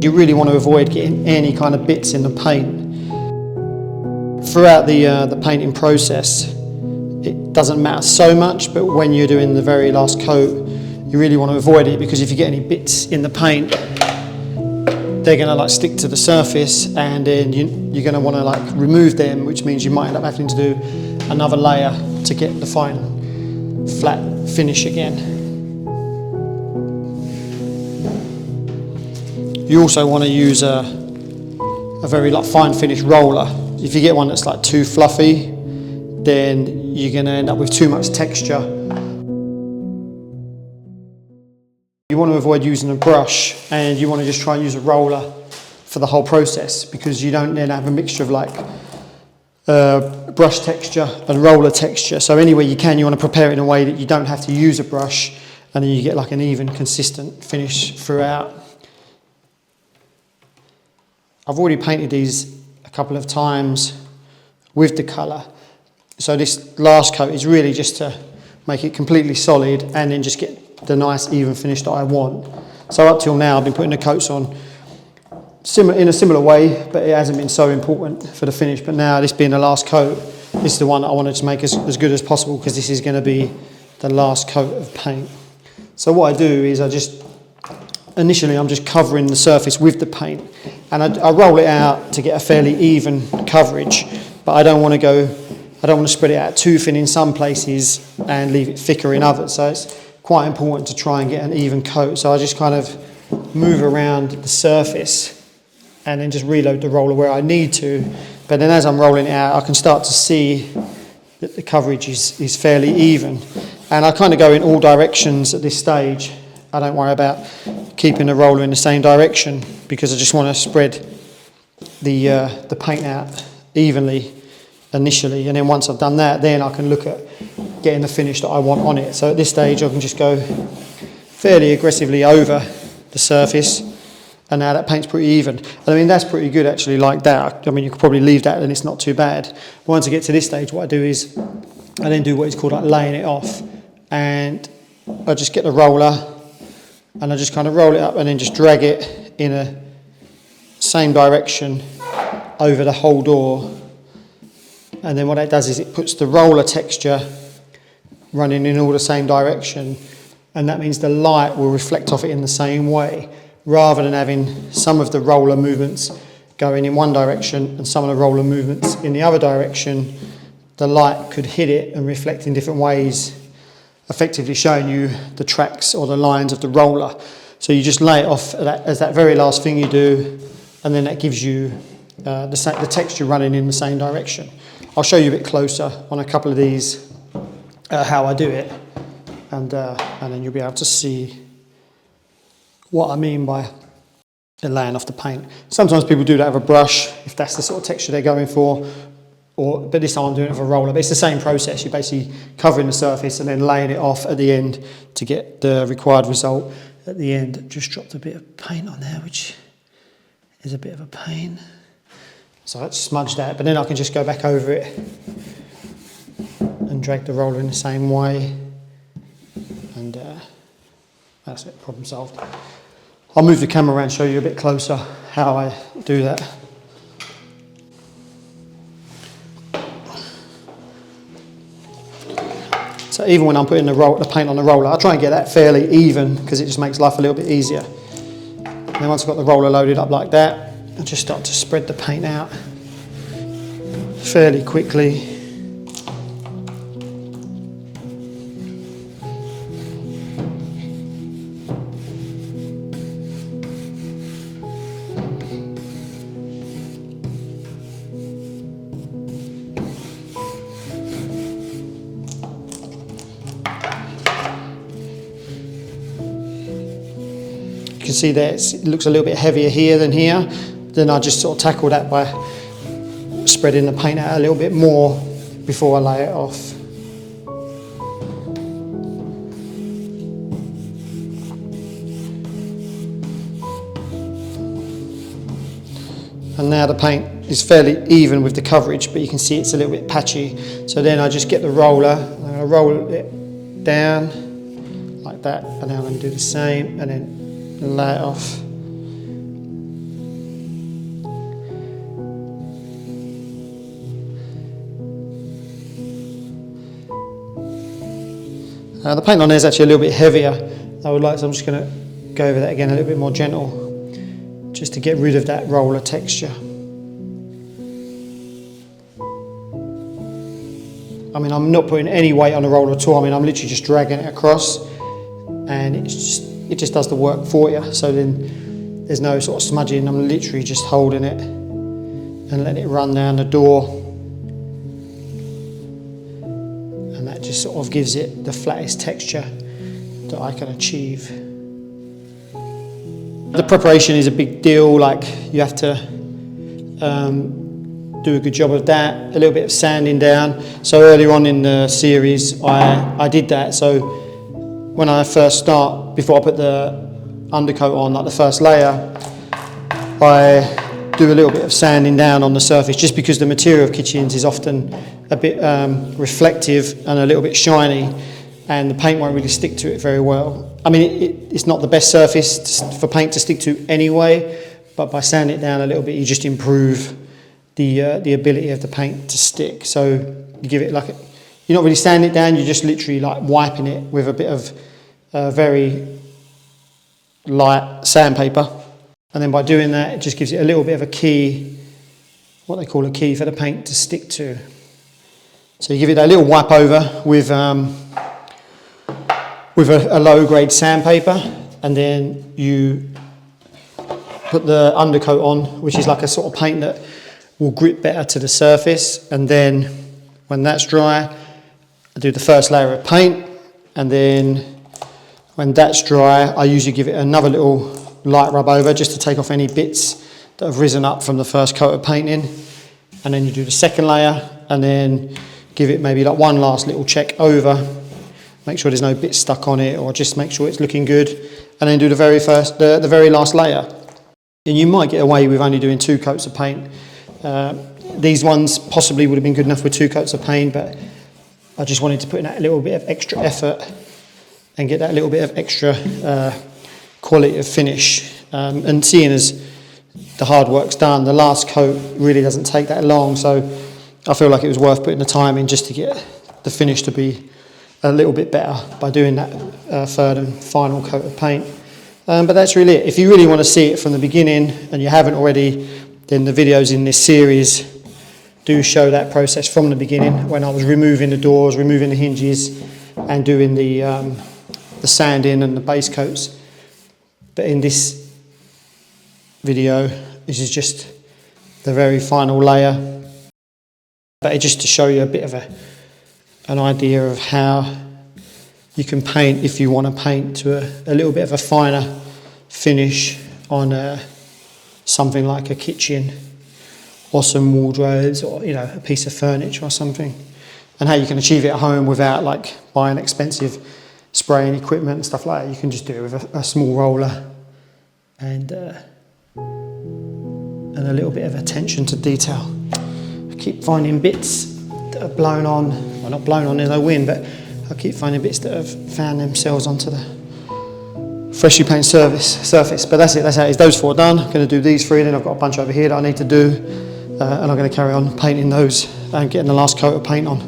You really want to avoid getting any kind of bits in the paint. Throughout the painting process, it doesn't matter so much, but when you're doing the very last coat, you really want to avoid it, because if you get any bits in the paint, they're going to like stick to the surface, and then you're going to want to like remove them, which means you might end up having to do another layer to get the final flat finish again. You also want to use a very like fine finish roller. If you get one that's like too fluffy, then you're going to end up with too much texture. You want to avoid using a brush, and you want to just try and use a roller for the whole process, because you don't then have a mixture of like brush texture and roller texture. So anywhere you can, you want to prepare it in a way that you don't have to use a brush, and then you get like an even, consistent finish throughout. I've already painted these a couple of times with the colour. So this last coat is really just to make it completely solid and then just get the nice even finish that I want. So up till now I've been putting the coats on in a similar way, but it hasn't been so important for the finish. But now, this being the last coat, this is the one that I wanted to make as good as possible, because this is going to be the last coat of paint. So what I do is initially I'm just covering the surface with the paint, and I roll it out to get a fairly even coverage, but I don't want to spread it out too thin in some places and leave it thicker in others. So it's quite important to try and get an even coat. So I just kind of move around the surface and then just reload the roller where I need to. But then as I'm rolling it out, I can start to see that the coverage is fairly even. And I kind of go in all directions at this stage. I don't worry about keeping the roller in the same direction, because I just want to spread the paint out evenly initially, and then once I've done that, then I can look at getting the finish that I want on it. So at this stage I can just go fairly aggressively over the surface, and now that paint's pretty even. And I mean, that's pretty good actually, like that. I mean, you could probably leave that and it's not too bad. But once I get to this stage, what I do is I then do what is called like laying it off, and I just get the roller and I just kind of roll it up and then just drag it in a same direction over the whole door. And then what that does is it puts the roller texture running in all the same direction, and that means the light will reflect off it in the same way, rather than having some of the roller movements going in one direction and some of the roller movements in the other direction. The light could hit it and reflect in different ways, effectively showing you the tracks or the lines of the roller. So you just lay it off as that very last thing you do, and then that gives you the texture running in the same direction. I'll show you a bit closer on a couple of these how I do it, and then you'll be able to see what I mean by the laying off the paint. Sometimes people do that with a brush if that's the sort of texture they're going for, but this time I'm doing it with a roller. But it's the same process. You're basically covering the surface and then laying it off at the end to get the required result. At the end, just dropped a bit of paint on there, which is a bit of a pain. So let's smudge that, but then I can just go back over it and drag the roller in the same way, and that's it, problem solved. I'll move the camera around and show you a bit closer how I do that. So even when I'm putting the paint on the roller, I try and get that fairly even, because it just makes life a little bit easier. And then once I've got the roller loaded up like that, I just start to spread the paint out fairly quickly. You can see that it looks a little bit heavier here than here. Then I just sort of tackle that by spreading the paint out a little bit more before I lay it off. And now the paint is fairly even with the coverage, but you can see it's a little bit patchy. So then I just get the roller, I'm going to roll it down like that, and then I'm going to do the same and then lay it off. The paint on there is actually a little bit heavier. So I'm just going to go over that again a little bit more gentle, just to get rid of that roller texture. I mean, I'm not putting any weight on the roller at all. I mean, I'm literally just dragging it across, and it just does the work for you. So then there's no sort of smudging. I'm literally just holding it and letting it run down the door, and that just sort of gives it the flattest texture that I can achieve. The preparation is a big deal. Like, you have to do a good job of that, a little bit of sanding down. So earlier on in the series I did that. So when I first start, before I put the undercoat on, like the first layer, I do a little bit of sanding down on the surface, just because the material of kitchens is often a bit reflective and a little bit shiny, and the paint won't really stick to it very well. I mean, it's not the best surface for paint to stick to anyway, but by sanding it down a little bit, you just improve the ability of the paint to stick. So you give it you're not really sanding it down, you're just literally like wiping it with a bit of very light sandpaper. And then by doing that, it just gives it a little bit of a key, what they call a key for the paint to stick to. So you give it a little wipe over with a low grade sandpaper, and then you put the undercoat on, which is like a sort of paint that will grip better to the surface. And then when that's dry, I do the first layer of paint, and then when that's dry, I usually give it another little light rub over, just to take off any bits that have risen up from the first coat of painting. And then you do the second layer, and then give it maybe like one last little check over, make sure there's no bits stuck on it, or just make sure it's looking good, and then do the very last layer. And you might get away with only doing 2 coats of paint. These ones possibly would have been good enough with 2 coats of paint, but I just wanted to put in that little bit of extra effort and get that little bit of extra quality of finish. And seeing as the hard work's done, the last coat really doesn't take that long, so I feel like it was worth putting the time in just to get the finish to be a little bit better by doing that third and final coat of paint. But that's really it. If you really want to see it from the beginning, and you haven't already, then the videos in this series do show that process from the beginning, when I was removing the doors, removing the hinges, and doing the sanding and the base coats. But in this video, this is just the very final layer. But it's just to show you a bit of an idea of how you can paint, if you want to paint to a little bit of a finer finish on something like a kitchen or some wardrobes, or a piece of furniture or something, and how you can achieve it at home without like buying expensive spraying equipment and stuff like that. You can just do it with a small roller and a little bit of attention to detail. I keep finding bits that are blown on, well, not blown on, there's no wind, but I keep finding bits that have found themselves onto the freshly painted surface. But that's it, that's how it is. Those 4 done. I'm going to do these 3, then I've got a bunch over here that I need to do, and I'm going to carry on painting those and getting the last coat of paint on.